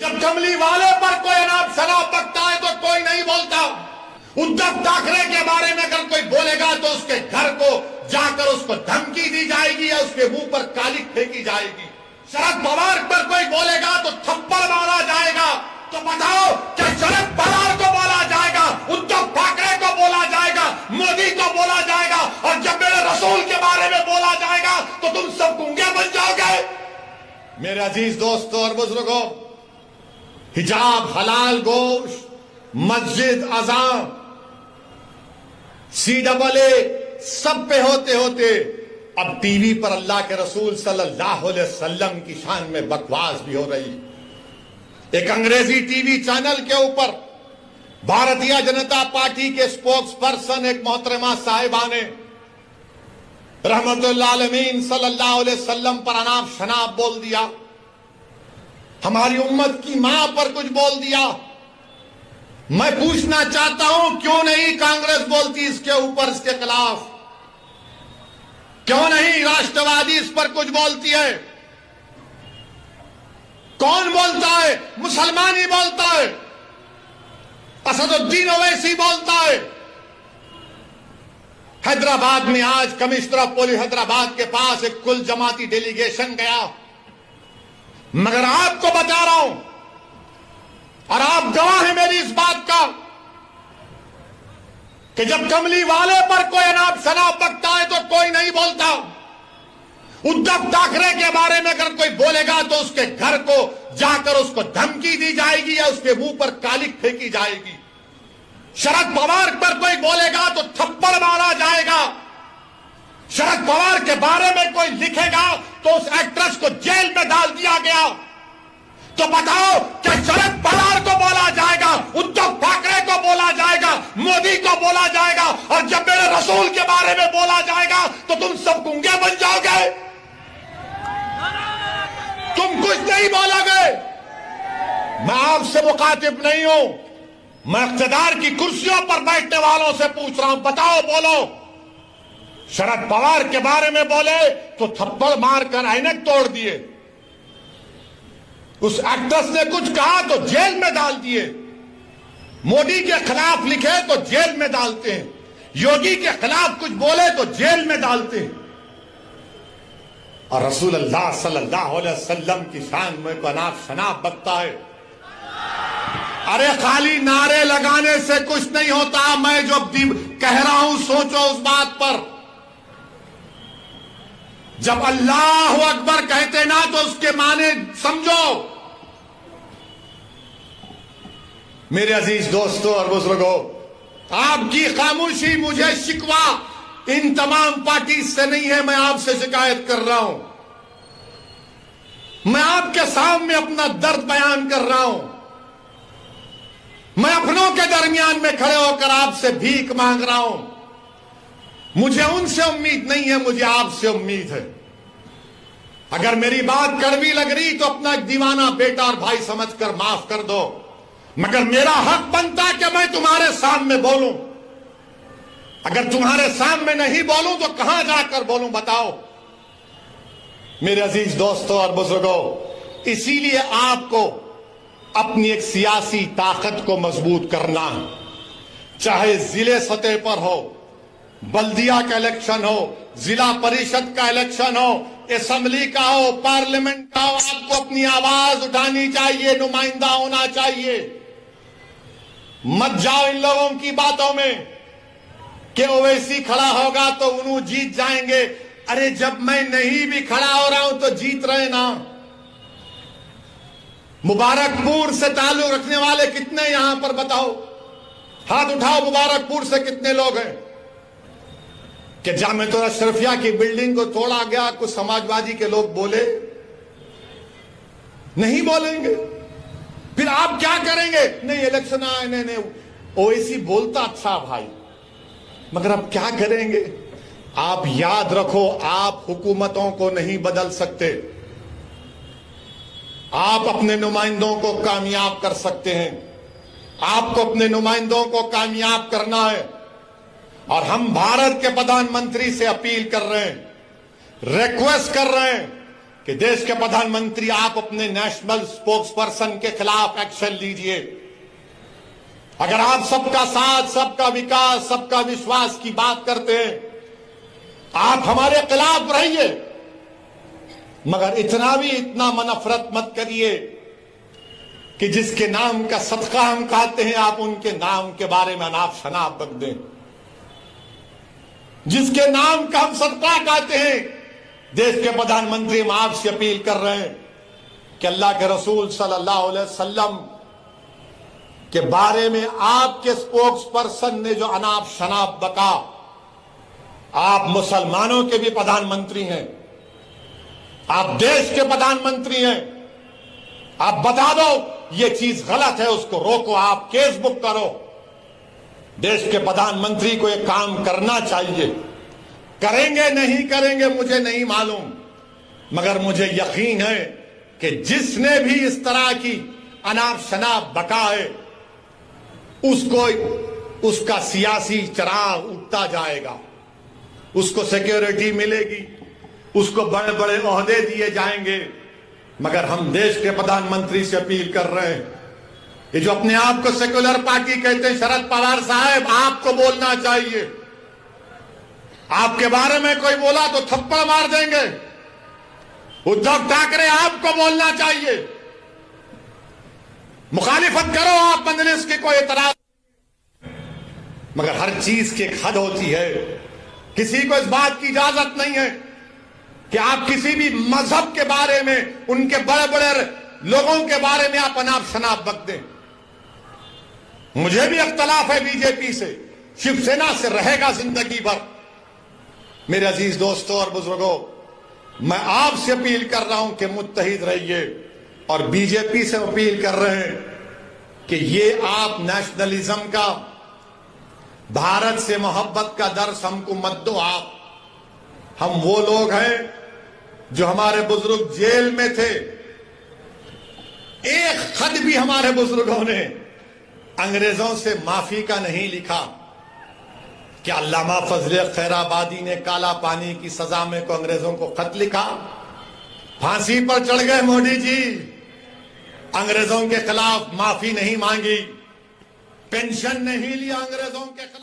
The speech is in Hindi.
जब कमली वाले पर कोई अनाप शनाप बकता है तो कोई नहीं बोलता। उद्धव ठाकरे के बारे में अगर कोई बोलेगा तो उसके घर को जाकर उसको धमकी दी जाएगी या उसके मुंह पर कालिक फेंकी जाएगी। शरद पवार पर कोई बोलेगा तो थप्पड़ मारा जाएगा। तो बताओ क्या शरद पवार को बोला जाएगा, उद्धव ठाकरे को बोला जाएगा, मोदी को बोला जाएगा, और जब मेरे रसूल के बारे में बोला जाएगा तो तुम सब गूंगे बन जाओगे। मेरे अजीज दोस्तों और बुजुर्गों, हिजाब, हलाल गोश्त, मस्जिद, अजान, CAA सब पे होते होते अब टीवी पर अल्लाह के रसूल सल्लल्लाहु अलैहि वसल्लम की शान में बकवास भी हो रही। एक अंग्रेजी टीवी चैनल के ऊपर भारतीय जनता पार्टी के स्पोक्स पर्सन एक मोहतरमा साहिबा ने रहमतुल्लाह आलमीन सल्लल्लाहु अलैहि वसल्लम पर अनाप शनाप बोल दिया, हमारी उम्मत की मां पर कुछ बोल दिया। मैं पूछना चाहता हूं क्यों नहीं कांग्रेस बोलती इसके ऊपर, इसके खिलाफ? क्यों नहीं राष्ट्रवादी इस पर कुछ बोलती है? कौन बोलता है? मुसलमान ही बोलता है, असदुद्दीन ओवैसी बोलता है। हैदराबाद में आज कमिश्नर ऑफ पुलिस हैदराबाद के पास एक कुल जमाती डेलीगेशन गया, मगर आपको बता रहा हूं और आप गवाह हैं मेरी इस बात का कि जब कमली वाले पर कोई अनाप शनाप बकता है तो कोई नहीं बोलता। उद्धव ठाकरे के बारे में अगर कोई बोलेगा तो उसके घर को जाकर उसको धमकी दी जाएगी या उसके मुंह पर कालिक फेंकी जाएगी। शरद पवार पर कोई बोलेगा तो थप्पड़ मारा जाएगा। शरद पवार के बारे में कोई लिखेगा तो उस एक्ट्रेस को जेल में डाल दिया गया। तो बताओ क्या शरद पवार को बोला जाएगा, उद्धव ठाकरे को बोला जाएगा, मोदी को बोला जाएगा, और जब मेरे रसूल के बारे में बोला जाएगा तो तुम सब गूंगे बन जाओगे? तुम कुछ नहीं बोलोगे। मैं आपसे मुखातिब नहीं हूं, मैं इख्तिदार की कुर्सियों पर बैठने वालों से पूछ रहा हूं, बताओ, बोलो। शरद पवार के बारे में बोले तो थप्पड़ मारकर ऐनक तोड़ दिए। उस एक्ट्रेस ने कुछ कहा तो जेल में डाल दिए। मोदी के खिलाफ लिखे तो जेल में डालते हैं, योगी के खिलाफ कुछ बोले तो जेल में डालते हैं। और रसूल अल्लाह सल्लल्लाहु अलैहि वसल्लम की शान में को अनाप शनाप बकता है। अरे खाली नारे लगाने से कुछ नहीं होता। मैं जो कह रहा हूं सोचो उस बात पर। जब अल्लाह अकबर कहते ना तो उसके माने समझो। मेरे अजीज दोस्तों और बुजुर्गों, आपकी खामोशी मुझे शिकवा इन तमाम पार्टी से नहीं है, मैं आपसे शिकायत कर रहा हूं। मैं आपके सामने अपना दर्द बयान कर रहा हूं। मैं अपनों के दरमियान में खड़े होकर आपसे भीख मांग रहा हूं। मुझे उनसे उम्मीद नहीं है, मुझे आपसे उम्मीद है। अगर मेरी बात कड़वी लग रही तो अपना एक दीवाना बेटा और भाई समझकर माफ कर दो, मगर मेरा हक बनता है कि मैं तुम्हारे सामने बोलूं। अगर तुम्हारे सामने नहीं बोलूं तो कहां जाकर बोलूं, बताओ। मेरे अजीज दोस्तों और बुजुर्गों, इसीलिए आपको अपनी एक सियासी ताकत को मजबूत करना, चाहे जिले सतह पर हो, बल्दिया का इलेक्शन हो, जिला परिषद का इलेक्शन हो, असेंबली का हो, पार्लियामेंट का हो, आपको अपनी आवाज उठानी चाहिए, नुमाइंदा होना चाहिए। मत जाओ इन लोगों की बातों में कि ओवैसी खड़ा होगा तो उन्हों जीत जाएंगे। अरे जब मैं नहीं भी खड़ा हो रहा हूं तो जीत रहे ना। मुबारकपुर से ताल्लुक रखने वाले कितने यहां पर बताओ, हाथ उठाओ। मुबारकपुर से कितने लोग हैं कि जामिया अशरफिया की बिल्डिंग को तोड़ा गया, कुछ समाजवादी के लोग बोले? नहीं बोलेंगे। फिर आप क्या करेंगे? नहीं इलेक्शन आए, नहीं ओवैसी बोलता अच्छा भाई, मगर अब क्या करेंगे? आप याद रखो, आप हुकूमतों को नहीं बदल सकते, आप अपने नुमाइंदों को कामयाब कर सकते हैं। आपको अपने नुमाइंदों को कामयाब करना है। और हम भारत के प्रधानमंत्री से अपील कर रहे हैं, रिक्वेस्ट कर रहे हैं कि देश के प्रधानमंत्री आप अपने नेशनल स्पोक्स पर्सन के खिलाफ एक्शन लीजिए। अगर आप सबका साथ, सबका विकास, सबका विश्वास की बात करते हैं, आप हमारे खिलाफ रहिए, मगर इतना नफरत मत करिए कि जिसके नाम का सदका हम खाते हैं आप उनके नाम के बारे में अनाप शनाप बक दें। जिसके नाम का हम सदका खाते हैं, देश के प्रधानमंत्री हम आपसे अपील कर रहे हैं कि अल्लाह के रसूल सल्लल्लाहु अलैहि वसल्लम के बारे में आपके स्पोक्स पर्सन ने जो अनाप शनाप बका, आप मुसलमानों के भी प्रधानमंत्री हैं, आप देश के प्रधानमंत्री हैं, आप बता दो ये चीज गलत है, उसको रोको, आप केस बुक करो। देश के प्रधानमंत्री को एक काम करना चाहिए। करेंगे नहीं करेंगे मुझे नहीं मालूम, मगर मुझे यकीन है कि जिसने भी इस तरह की अनाप शनाप बका है उसको उसका सियासी चराग उठता जाएगा, उसको सिक्योरिटी मिलेगी, उसको बड़े बड़े ओहदे दिए जाएंगे। मगर हम देश के प्रधानमंत्री से अपील कर रहे हैं, ये जो अपने आप को सेक्युलर पार्टी कहते हैं, शरद पवार साहब आपको बोलना चाहिए। आपके बारे में कोई बोला तो थप्पड़ मार देंगे। उद्धव ठाकरे आपको बोलना चाहिए, मुखालिफत करो आप मजलिस की, कोई एतराज, मगर हर चीज की एक हद होती है। किसी को इस बात की इजाजत नहीं है कि आप किसी भी मजहब के बारे में, उनके बड़े बड़े लोगों के बारे में आप अनाप शनाप बक दें। मुझे भी इख्तलाफ है बीजेपी से, शिवसेना से रहेगा जिंदगी भर। मेरे अजीज दोस्तों और बुजुर्गों, मैं आपसे अपील कर रहा हूं कि मुत्तहिद रहिए, और बीजेपी से अपील कर रहे हैं कि ये आप नेशनलिज्म का, भारत से मोहब्बत का दर्स हमको मत दो। आप, हम वो लोग हैं जो हमारे बुजुर्ग जेल में थे, एक खत भी हमारे बुजुर्गों ने अंग्रेजों से माफी का नहीं लिखा। क्या अल्लामा फजले खैराबादी ने काला पानी की सजा में को अंग्रेजों को खत लिखा? फांसी पर चढ़ गए मोदी जी, अंग्रेजों के खिलाफ माफी नहीं मांगी, पेंशन नहीं लिया अंग्रेजों के खिलाफ।